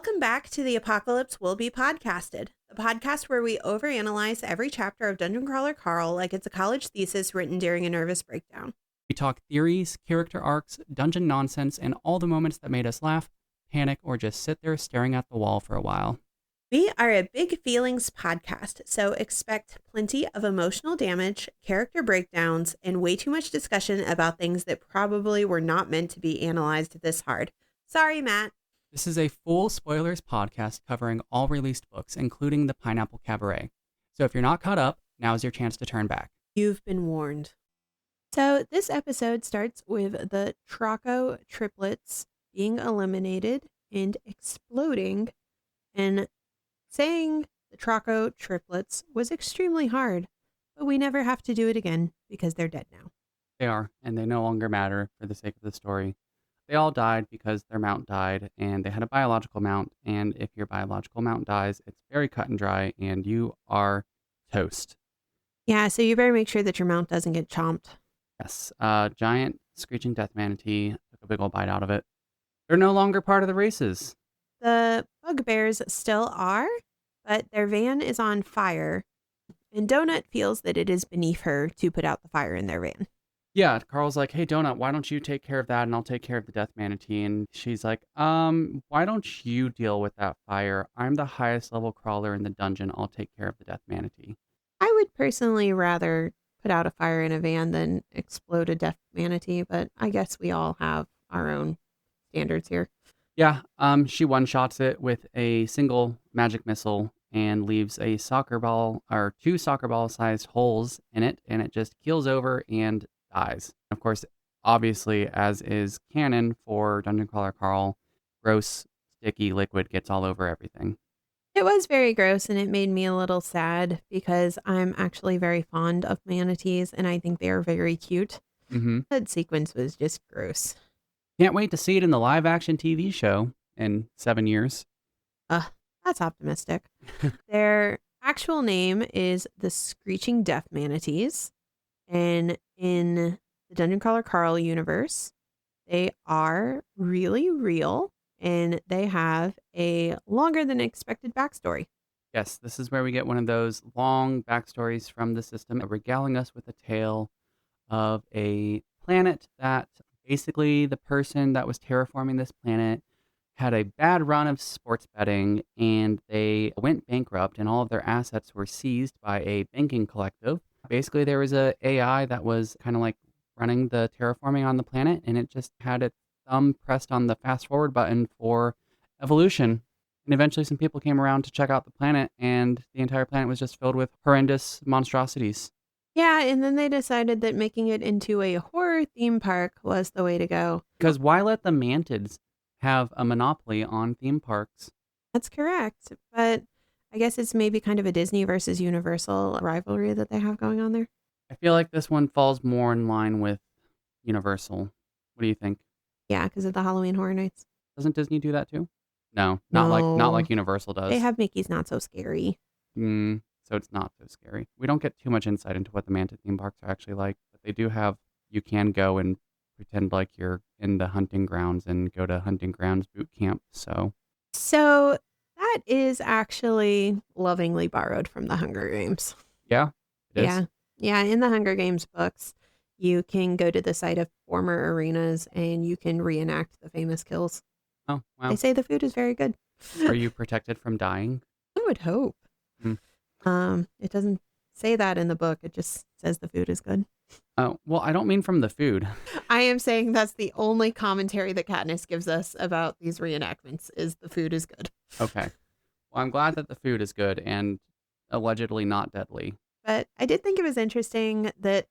Welcome back to the Apocalypse Will Be Podcasted, the podcast where we overanalyze every chapter of Dungeon Crawler Carl like it's a college thesis written during a nervous breakdown. We talk theories, character arcs, dungeon nonsense, and all the moments that made us laugh, panic, or just sit there staring at the wall for a while. We are a big feelings podcast, so expect plenty of emotional damage, character breakdowns, and way too much discussion about things that probably were not meant to be analyzed this hard. Sorry, Matt. This is a full spoilers podcast covering all released books, including the Pineapple Cabaret. So if you're not caught up, now's your chance to turn back. You've been warned. So this episode starts with the Traco triplets being eliminated and exploding, and saying the Traco triplets was extremely hard, but we never have to do it again because they're dead now. They are, and they no longer matter for the sake of the story. They all died because their mount died, and they had a biological mount, and if your biological mount dies, it's very cut and dry, and you are toast. Yeah, so you better make sure that your mount doesn't get chomped. Yes, giant Screeching Death Manatee took a big old bite out of it. They're no longer part of the races. The bugbears still are, but their van is on fire, and Donut feels that it is beneath her to put out the fire in their van. Yeah, Carl's like, hey, Donut, why don't you take care of that and I'll take care of the Death Manatee? And she's like, why don't you deal with that fire? I'm the highest level crawler in the dungeon. I'll take care of the Death Manatee. I would personally rather put out a fire in a van than explode a Death Manatee, but I guess we all have our own standards here. Yeah, she one-shots it with a single magic missile and leaves a soccer ball or two soccer ball-sized holes in it, and it just keels over and dies. Of course, obviously, as is canon for Dungeon Crawler Carl, gross, sticky liquid gets all over everything. It was very gross, and it made me a little sad because I'm actually very fond of manatees, and I think they are very cute. Mm-hmm. That sequence was just gross. Can't wait to see it in the live-action TV show in 7 years. That's optimistic. Their actual name is the Screeching Death Manatees, and in the Dungeon Crawler Carl universe, they are really real, and they have a longer than expected backstory. Yes, this is where we get one of those long backstories from the system, regaling us with a tale of a planet that basically the person that was terraforming this planet had a bad run of sports betting, and they went bankrupt, and all of their assets were seized by a banking collective. Basically, there was a AI that was kind of like running the terraforming on the planet, and it just had its thumb pressed on the fast forward button for evolution. And eventually some people came around to check out the planet, and the entire planet was just filled with horrendous monstrosities. Yeah, and then they decided that making it into a horror theme park was the way to go. Because why let the mantids have a monopoly on theme parks? That's correct. But I guess it's maybe kind of a Disney versus Universal rivalry that they have going on there. I feel like this one falls more in line with Universal. What do you think? Yeah, because of the Halloween Horror Nights. Doesn't Disney do that too? No, not like Universal does. They have Mickey's Not So Scary. So it's not so scary. We don't get too much insight into what the Mantid theme parks are actually like, but they do have, you can go and pretend like you're in the hunting grounds and go to hunting grounds boot camp. So that is actually lovingly borrowed from the Hunger Games. Yeah, it is. Yeah. In the Hunger Games books, you can go to the site of former arenas and you can reenact the famous kills. Oh, wow. They say the food is very good. Are you protected from dying? I would hope. It doesn't say that in the book. It just says the food is good. Oh, well, I don't mean from the food. I am saying that's the only commentary that Katniss gives us about these reenactments is the food is good. Okay. Well, I'm glad that the food is good and allegedly not deadly. But I did think it was interesting that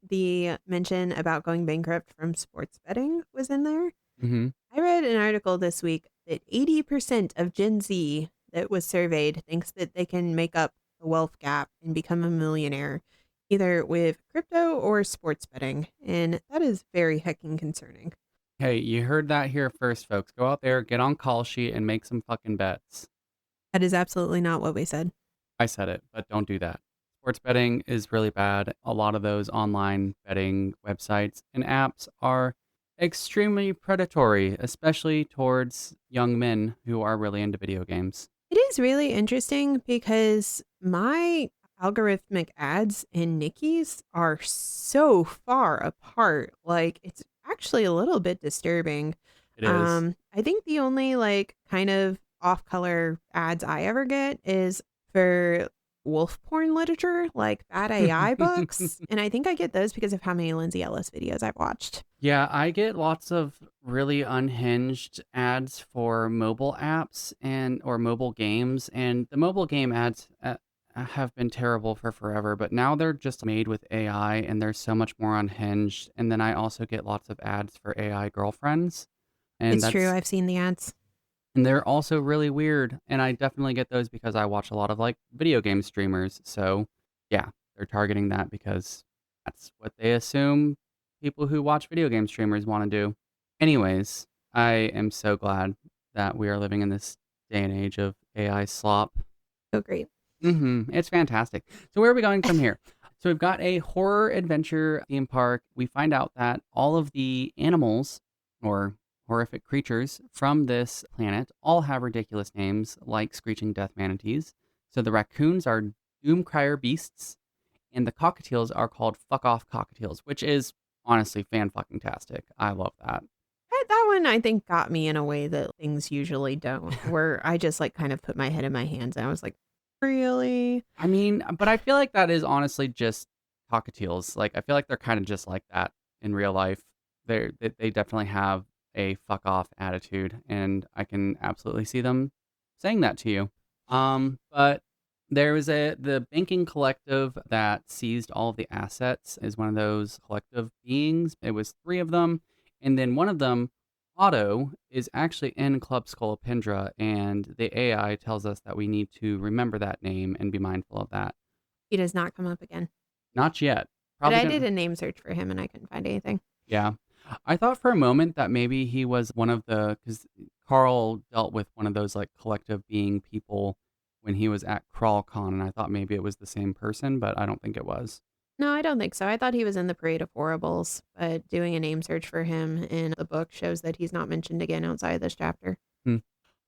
the mention about going bankrupt from sports betting was in there. Mm-hmm. I read an article this week that 80% of Gen Z that was surveyed thinks that they can make up the wealth gap and become a millionaire either with crypto or sports betting. And that is very heckin' concerning. Hey, you heard that here first, folks. Go out there, get on call sheet, and make some fucking bets. That is absolutely not what we said. I said it, but don't do that. Sports betting is really bad. A lot of those online betting websites and apps are extremely predatory, especially towards young men who are really into video games. It is really interesting because my algorithmic ads and Nikki's are so far apart. Like, it's actually a little bit disturbing. It is. I think the only like kind of off color ads I ever get is for wolf porn literature, like bad AI books. And I think I get those because of how many Lindsay Ellis videos I've watched. Yeah, I get lots of really unhinged ads for mobile apps and or mobile games, and the mobile game ads have been terrible for forever, but now they're just made with AI and they're so much more unhinged. And then I also get lots of ads for AI girlfriends, and It's true. that's I've seen the ads. and they're also really weird. And I definitely get those because I watch a lot of like video game streamers. So yeah, they're targeting that because that's what they assume people who watch video game streamers want to do. Anyways, I am so glad that we are living in this day and age of AI slop. So great. It's fantastic. So where are we going from here? So we've got a horror adventure theme park. We find out that all of the animals or horrific creatures from this planet all have ridiculous names like Screeching Death Manatees. So the raccoons are Doomcrier beasts and the cockatiels are called Fuck Off Cockatiels, which is honestly fan-fucking-tastic. I love that. That one I think got me in a way that things usually don't, where I just like kind of put my head in my hands and I was like, really? I mean, but I feel like that is honestly just cockatiels. Like, I feel like they're kind of just like that in real life. They definitely have a fuck off attitude, and I can absolutely see them saying that to you. But there was the banking collective that seized all of the assets is one of those collective beings. It was three of them, and then one of them, Otto, is actually in Club Scolopendra, and the AI tells us that we need to remember that name and be mindful of that. He does not come up again. Not yet. But Probably I did gonna. a name search for him and I couldn't find anything. Yeah. I thought for a moment that maybe he was one of the, because Carl dealt with one of those like collective being people when he was at CrawlCon, and I thought maybe it was the same person, but I don't think it was. No, I don't think so. I thought he was in the Parade of Horribles, but doing a name search for him in the book shows that he's not mentioned again outside of this chapter. Hmm.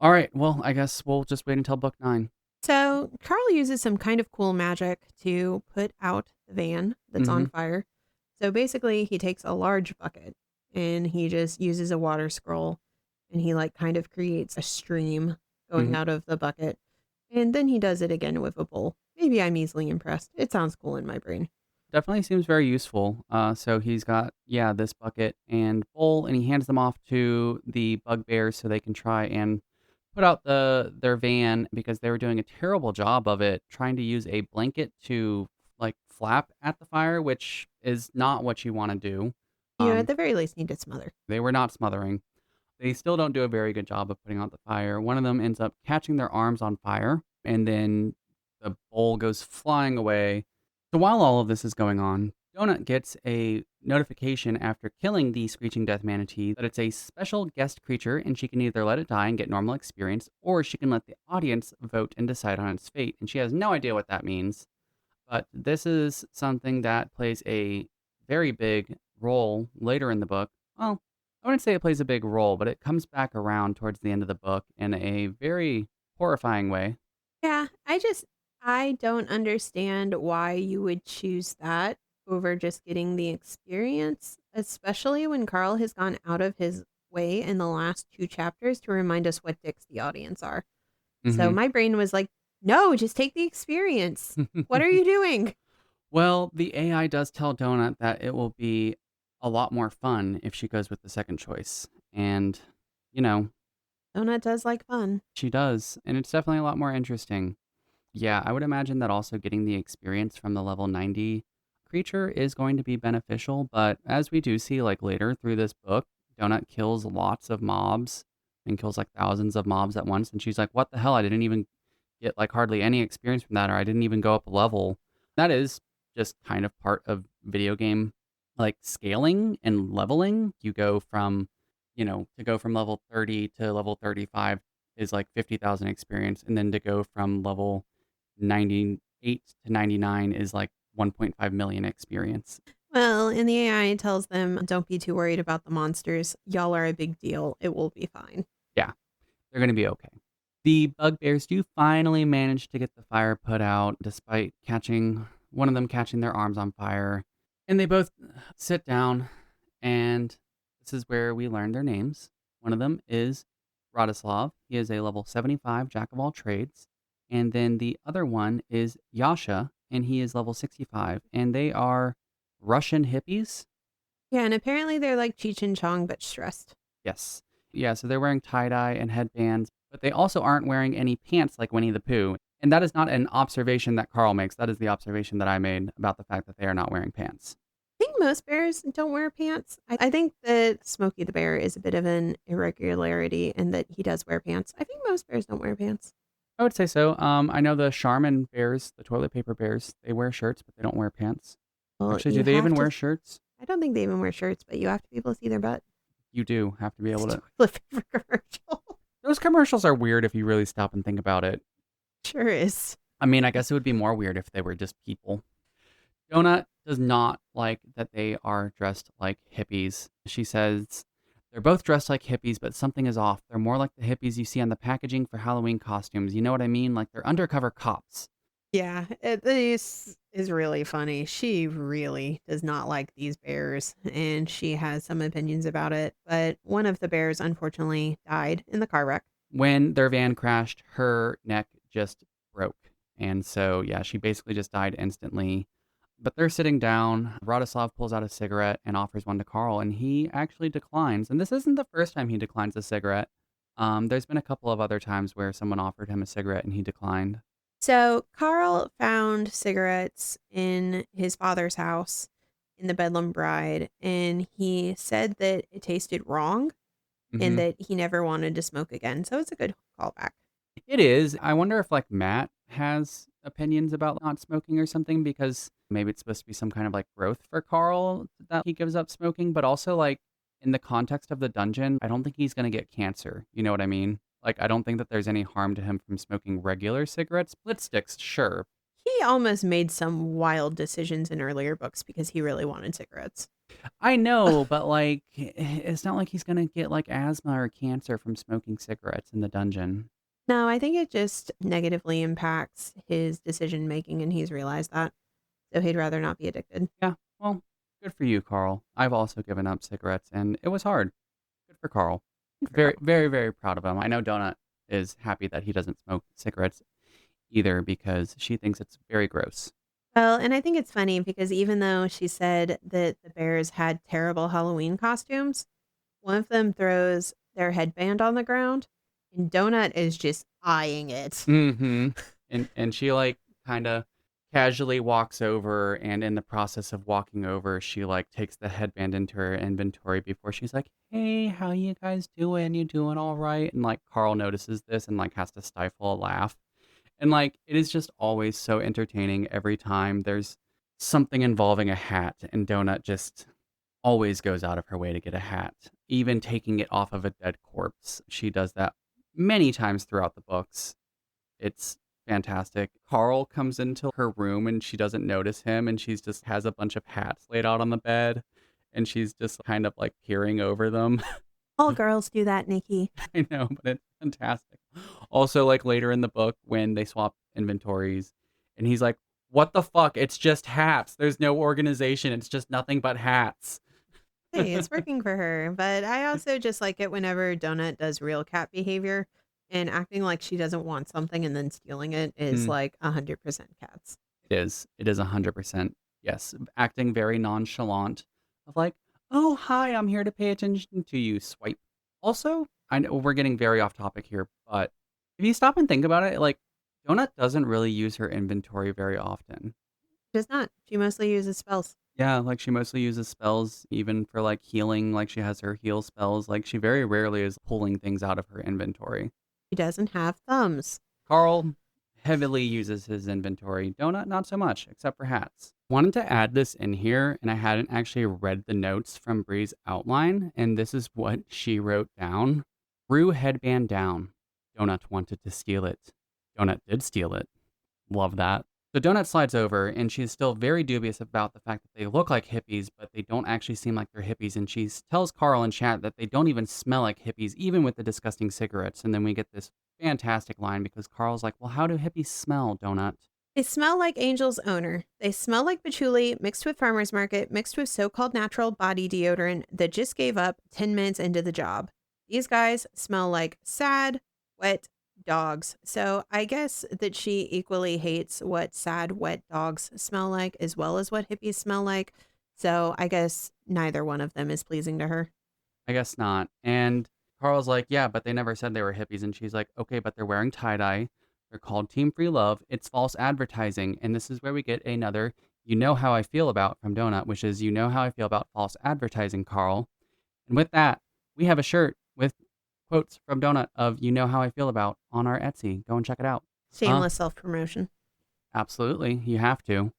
All right. Well, I guess we'll just wait until book 9. So Carl uses some kind of cool magic to put out the van that's on Mm-hmm. fire. So basically, he takes a large bucket and he just uses a water scroll and he like kind of creates a stream going Mm-hmm. out of the bucket. And then he does it again with a bowl. Maybe I'm easily impressed. It sounds cool in my brain. Definitely seems very useful. So he's got, yeah, this bucket and bowl, and he hands them off to the bugbears so they can try and put out their van because they were doing a terrible job of it, trying to use a blanket to like flap at the fire, which is not what you want to do. You know, at Um, the very least, need to smother. they were not smothering. They still don't do a very good job of putting out the fire. One of them ends up catching their arms on fire, and then the bowl goes flying away. So while all of this is going on, Donut gets a notification after killing the Screeching Death Manatee that it's a special guest creature and she can either let it die and get normal experience, or she can let the audience vote and decide on its fate. And she has no idea what that means. But this is something that plays a very big role later in the book. Well, I wouldn't say it plays a big role, but it comes back around towards the end of the book in a very horrifying way. Yeah, I don't understand why you would choose that over just getting the experience, especially when Carl has gone out of his way in the last two chapters to remind us what dicks the audience are. So hmm my brain was like, no, just take the experience. What are you doing? Well, the AI does tell Donut that it will be a lot more fun if she goes with the second choice. And, you know, Donut does like fun. she does. And it's definitely a lot more interesting. Yeah, I would imagine that also getting the experience from the level 90 creature is going to be beneficial. But as we do see, like later through this book, Donut kills lots of mobs and kills like thousands of mobs at once. And she's like, what the hell? I didn't even get like hardly any experience from that, or I didn't even go up a level. That is just kind of part of video game like scaling and leveling. You go from, to go from level 30 to level 35 is like 50,000 experience. And then to go from level 98 to 99 is like 1.5 million experience. Well, and the AI tells them, don't be too worried about the monsters. Y'all are a big deal. It will be fine. Yeah, they're going to be okay. The bugbears do finally manage to get the fire put out, despite one of them catching their arms on fire. And they both sit down, and this is where we learn their names. One of them is Radoslav. He is a level 75 jack of all trades. And then the other one is Yasha, and he is level 65. And they are Russian hippies. Yeah, and apparently they're like Cheech and Chong, but stressed. Yes. Yeah, so they're wearing tie-dye and headbands, but they also aren't wearing any pants like Winnie the Pooh. And that is not an observation that Carl makes. That is the observation that I made about the fact that they are not wearing pants. I think most bears don't wear pants. I think that Smokey the Bear is a bit of an irregularity in that he does wear pants. I think most bears don't wear pants. I would say so. I know the Charmin bears, the toilet paper bears, they wear shirts, but they don't wear pants. Well, Actually, you do they have even to- wear shirts? I don't think they even wear shirts, but you have to be able to see their butt. You do have to be able to. Toilet paper commercial. Those commercials are weird if you really stop and think about it. Sure is. I mean, I guess it would be more weird if they were just people. Donut does not like that they are dressed like hippies. She says they're both dressed like hippies, but something is off. They're more like the hippies you see on the packaging for Halloween costumes. You know what I mean? Like they're undercover cops. Yeah, this is really funny. She really does not like these bears, and she has some opinions about it. But one of the bears, unfortunately, died in the car wreck. When their van crashed, her neck just broke. And so, yeah, she basically just died instantly. But they're sitting down. Radoslav pulls out a cigarette and offers one to Carl, and he actually declines. And this isn't the first time he declines a cigarette. There's been a couple of other times where someone offered him a cigarette and he declined. So Carl found cigarettes in his father's house in the Bedlam Bride, and he said that it tasted wrong Mhm. and that he never wanted to smoke again. So it's a good callback. It is. I wonder if like Matt has opinions about not smoking or something, because maybe it's supposed to be some kind of like growth for Carl that he gives up smoking, but also like in the context of the dungeon, I don't think he's going to get cancer. You know what I mean? Like, I don't think that there's any harm to him from smoking regular cigarettes. Split sticks, sure. He almost made some wild decisions in earlier books because he really wanted cigarettes. I know, but like, it's not like he's going to get like asthma or cancer from smoking cigarettes in the dungeon. No, I think it just negatively impacts his decision making, and he's realized that. So he'd rather not be addicted. Yeah, well, good for you, Carl. I've also given up cigarettes, and it was hard. Good for Carl. Very, very, very proud of him. I know Donut is happy that he doesn't smoke cigarettes either because she thinks it's very gross. Well, and I think it's funny because even though she said that the bears had terrible Halloween costumes, one of them throws their headband on the ground, and Donut is just eyeing it. Mm-hmm. And she like kind of casually walks over, and in the process of walking over, she like takes the headband into her inventory before she's like, "Hey, how you guys doing? You doing all right?" And like Carl notices this and like has to stifle a laugh. And like it is just always so entertaining every time there's something involving a hat, and Donut just always goes out of her way to get a hat, even taking it off of a dead corpse. She does that many times throughout the books. It's fantastic. Carl comes into her room and she doesn't notice him, and she's just has a bunch of hats laid out on the bed, and she's just kind of like peering over them. All girls do that, Nikki. I know, but it's fantastic. Also, like later in the book when they swap inventories, and he's like, "What the fuck? It's just hats. There's no organization. It's just nothing but hats." Hey, it's working for her. But I also just like it whenever Donut does real cat behavior, and acting like she doesn't want something and then stealing it is Mm. like 100% cats. It is. It is 100%. Yes. Acting very nonchalant of like, "Oh, hi, I'm here to pay attention to you." Swipe. Also, I know we're getting very off topic here, but if you stop and think about it, like, Donut doesn't really use her inventory very often. She does not. She mostly uses spells. Yeah, like she mostly uses spells even for like healing, like she has her heal spells. Like she very rarely is pulling things out of her inventory. She doesn't have thumbs. Carl heavily uses his inventory. Donut, not so much, except for hats. Wanted to add this in here, and I hadn't actually read the notes from Bree's outline, and this is what she wrote down. Rue headband down. Donut wanted to steal it. Donut did steal it. Love that. So Donut slides over, and she's still very dubious about the fact that they look like hippies, but they don't actually seem like they're hippies. And she tells Carl and chat that they don't even smell like hippies, even with the disgusting cigarettes. And then we get this fantastic line because Carl's like, "Well, how do hippies smell, Donut?" They smell like Angel's owner. They smell like patchouli mixed with farmer's market, mixed with so-called natural body deodorant that just gave up 10 minutes into the job. These guys smell like sad, wet dogs. So I guess that she equally hates what sad, wet dogs smell like as well as what hippies smell like. So I guess neither one of them is pleasing to her. I guess not. And Carl's like, "Yeah, but they never said they were hippies." And she's like, "Okay, but they're wearing tie-dye. They're called Team Free Love. It's false advertising." And this is where we get another "you know how I feel about" from Donut, which is "you know how I feel about false advertising, Carl." And with that, we have a shirt with quotes from Donut of "you know how I feel about" on our Etsy. Go and check it out. Uh, Shameless self-promotion. Absolutely. You have to.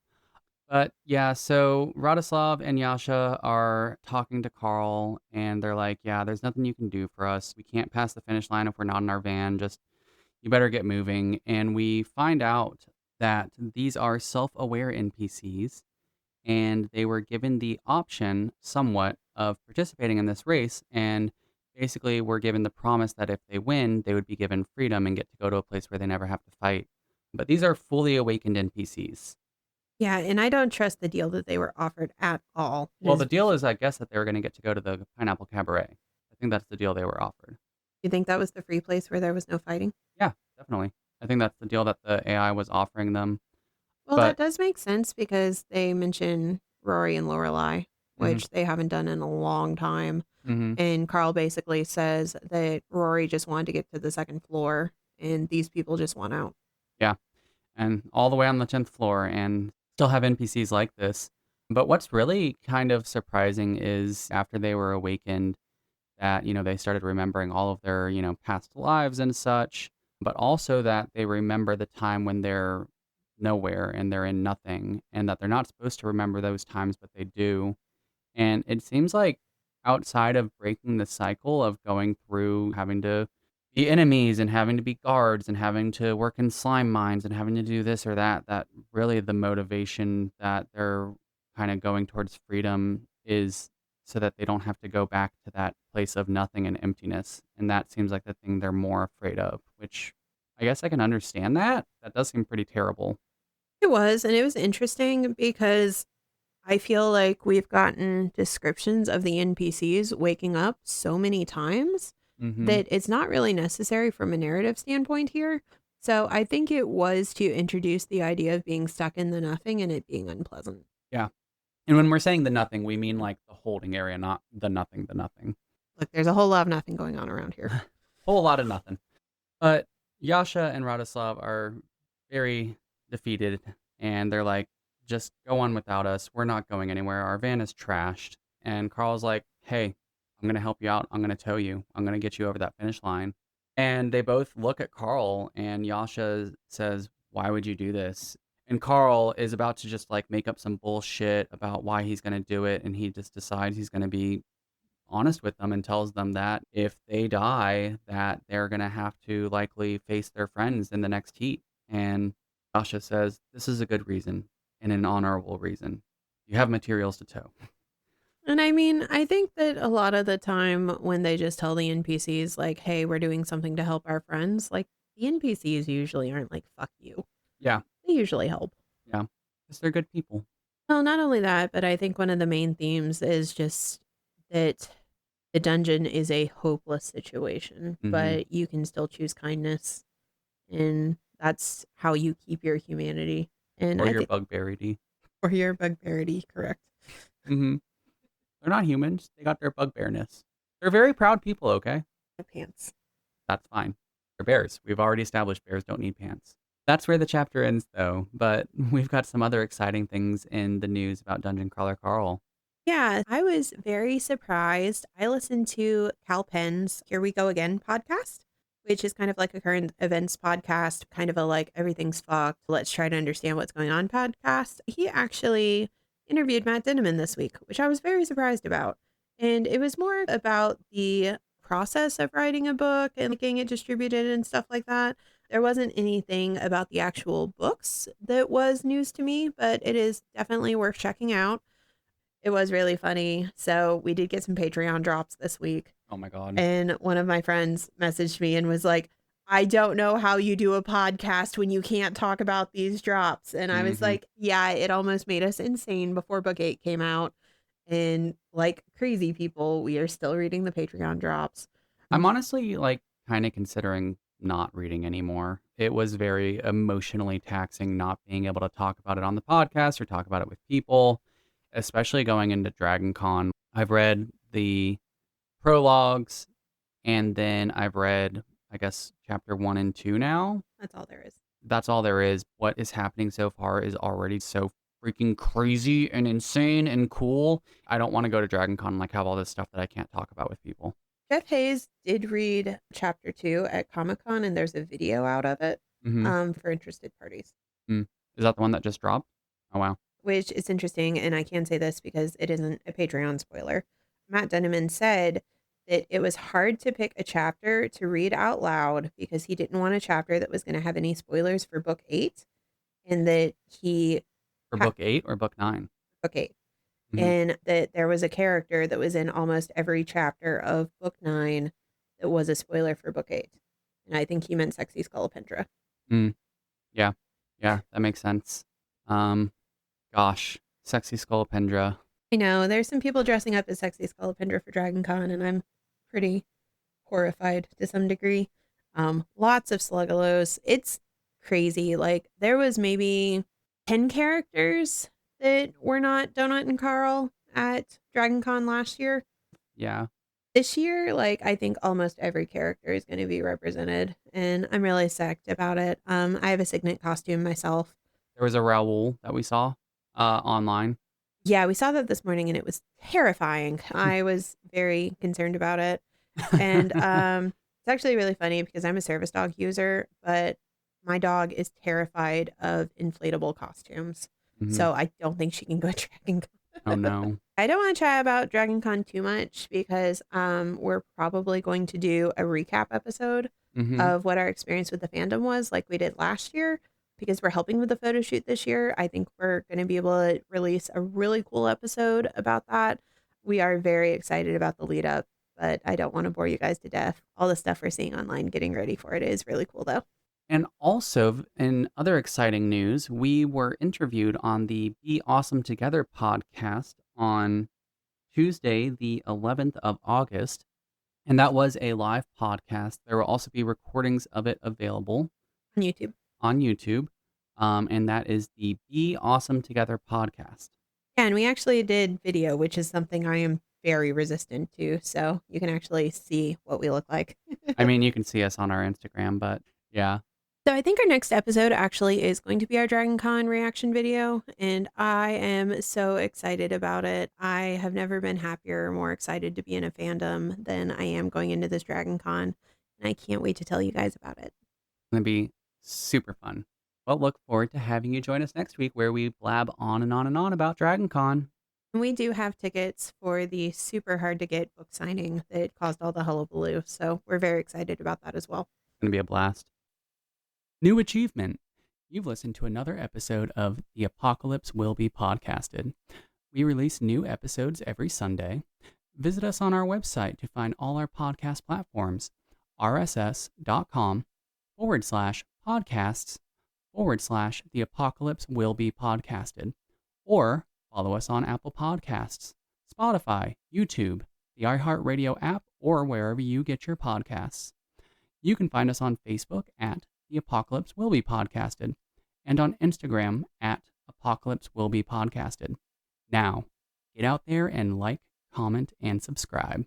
But yeah, so Radoslav and Yasha are talking to Carl, and they're like, "Yeah, there's nothing you can do for us. We can't pass the finish line if we're not in our van. Just, you better get moving." And we find out that these are self aware NPCs, and they were given the option somewhat of participating in this race. And basically, were given the promise that if they win, they would be given freedom and get to go to a place where they never have to fight. But these are fully awakened NPCs. Yeah, and I don't trust the deal that they were offered at all. It Well, is, the deal is, I guess, that they were gonna get to go to the Pineapple Cabaret. I think that's the deal they were offered. you think that was the free place where there was no fighting? Yeah, definitely. I think that's the deal that the AI was offering them. Well, that But does make sense because they mention Rory and Lorelai, mhm, which they haven't done in a long time. mhm, And Carl basically says that Rory just wanted to get to the second floor and these people just want out. yeah, and all the way on the 10th floor and still have NPCs like this. But what's really kind of surprising is after they were awakened that, they started remembering all of their, past lives and such, but also that they remember the time when they're nowhere and they're in nothing, and that they're not supposed to remember those times, but they do. And it seems like outside of breaking the cycle of going through having to be enemies and having to be guards and having to work in slime mines and having to do this or that, that really the motivation that they're kind of going towards freedom is so that they don't have to go back to that place of nothing and emptiness. And that seems like the thing they're more afraid of, which I guess I can understand that. That does seem pretty terrible. It was, and it was interesting because I feel like we've gotten descriptions of the NPCs waking up so many times Hmm. that it's not really necessary from a narrative standpoint here. So I think it was to introduce the idea of being stuck in the nothing and it being unpleasant. Yeah. And when we're saying the nothing, we mean like the holding area, not the nothing, the nothing. Look, there's a whole lot of nothing going on around here. Whole lot of nothing. But Yasha and Radoslav are very defeated, and they're like, "Just go on without us. We're not going anywhere. Our van is trashed." And Carl's like, "Hey, I'm going to help you out. I'm going to tow you. I'm going to get you over that finish line." And they both look at Carl, and Yasha says, "Why would you do this?" And Carl is about to just like make up some bullshit about why he's going to do it. And he just decides he's going to be honest with them and tells them that if they die, that they're going to have to likely face their friends in the next heat. And Sasha says, "This is a good reason and an honorable reason. You have materials to tow." And I mean, I think that a lot of the time when they just tell the NPCs, like, hey, we're doing something to help our friends, like, the NPCs usually aren't like, fuck you. Yeah, They usually help. yeah. Because they're good people. Well, not only that, but I think one of the main themes is just that the dungeon is a hopeless situation, Hmm. but you can still choose kindness. And that's how you keep your humanity. And Or I your think, bugbearity. or your bugbearity, correct? Hmm. They're not humans. They got their bugbearness. They're very proud people, okay? Pants. That's fine. They're bears. We've already established bears don't need pants. That's where the chapter ends, though. But we've got some other exciting things in the news about Dungeon Crawler Carl. Yeah, I was very surprised. I listened to Cal Penn's Here We Go Again podcast, which is kind of like a current events podcast, kind of a like everything's fucked. Let's try to understand what's going on podcast. He actually interviewed Matt Dinneman this week, which I was very surprised about. And it was more about the process of writing a book and getting it distributed and stuff like that. There wasn't anything about the actual books that was news to me, but it is definitely worth checking out. It was really funny. So we did get some Patreon drops this week. Oh my God. And one of my friends messaged me and was like, I don't know how you do a podcast when you can't talk about these drops. And I was Mm-hmm. like, yeah, it almost made us insane before book 8 came out. And like crazy people, we are still reading the Patreon drops. I'm honestly like kind of considering not reading anymore. It was very emotionally taxing not being able to talk about it on the podcast or talk about it with people, especially going into Dragon Con. I've read the prologues and then I've read, I guess, chapter 1 and 2 now. That's all there is. That's all there is. What is happening so far is already so freaking crazy and insane and cool. I don't want to go to Dragon Con and like have all this stuff that I can't talk about with people. Jeff Hayes did read chapter 2 at Comic-Con, and there's a video out of it Mm-hmm. for interested parties. Is that the one that just dropped? Oh, wow. Which is interesting, and I can say this because it isn't a Patreon spoiler. Matt Denneman said that it was hard to pick a chapter to read out loud because he didn't want a chapter that was going to have any spoilers for book 8, and that he For book 8 or book 9? book 8, Mm-hmm. and that there was a character that was in almost every chapter of book 9 that was a spoiler for book 8, and I think he meant Sexy Scolopendra. Yeah. Yeah, that makes sense. Gosh, Sexy Scolopendra. I know there's some people dressing up as Sexy Scolopendra for Dragon Con, and I'm pretty horrified to some degree. Lots of sluggalos. It's crazy. Like there was maybe 10 characters that were not Donut and Carl at Dragon Con last year. Yeah. This year, like I think almost every character is going to be represented, and I'm really psyched about it. I have a Signet costume myself. There was a Raoul that we saw online. Yeah, we saw that this morning, and it was terrifying. I was very concerned about it. And it's actually really funny because I'm a service dog user, but my dog is terrified of inflatable costumes. Mhm. So I don't think she can go to Dragon Con. Oh, no. I don't want to chat about Dragon Con too much because we're probably going to do a recap episode Mhm. of what our experience with the fandom was like we did last year. Because we're helping with the photo shoot this year, I think we're going to be able to release a really cool episode about that. We are very excited about the lead up, but I don't want to bore you guys to death. All the stuff we're seeing online getting ready for it is really cool, though. And also, in other exciting news, we were interviewed on the Be Awesome Together podcast on Tuesday, the 11th of August. And that was a live podcast. There will also be recordings of it available On YouTube. on YouTube. And that is the Be Awesome Together podcast. Yeah, and we actually did video, which is something I am very resistant to. So you can actually see what we look like. I mean, you can see us on our Instagram, but yeah. So I think our next episode actually is going to be our Dragon Con reaction video, and I am so excited about it. I have never been happier or more excited to be in a fandom than I am going into this Dragon Con, and I can't wait to tell you guys about it. It's going to be super fun. Well, look forward to having you join us next week where we blab on and on and on about Dragon Con. And we do have tickets for the super hard to get book signing that caused all the hullabaloo, so we're very excited about that as well. It's going to be a blast. New achievement. You've listened to another episode of The Apocalypse Will Be Podcasted. We release new episodes every Sunday. Visit us on our website to find all our podcast platforms, rss.com/podcasts/The Apocalypse Will Be Podcasted, or follow us on Apple Podcasts, Spotify, YouTube, the iHeartRadio app, or wherever you get your podcasts. You can find us on Facebook at The Apocalypse Will Be Podcasted, and on Instagram at Apocalypse Will Be Podcasted. Now, get out there and like, comment, and subscribe.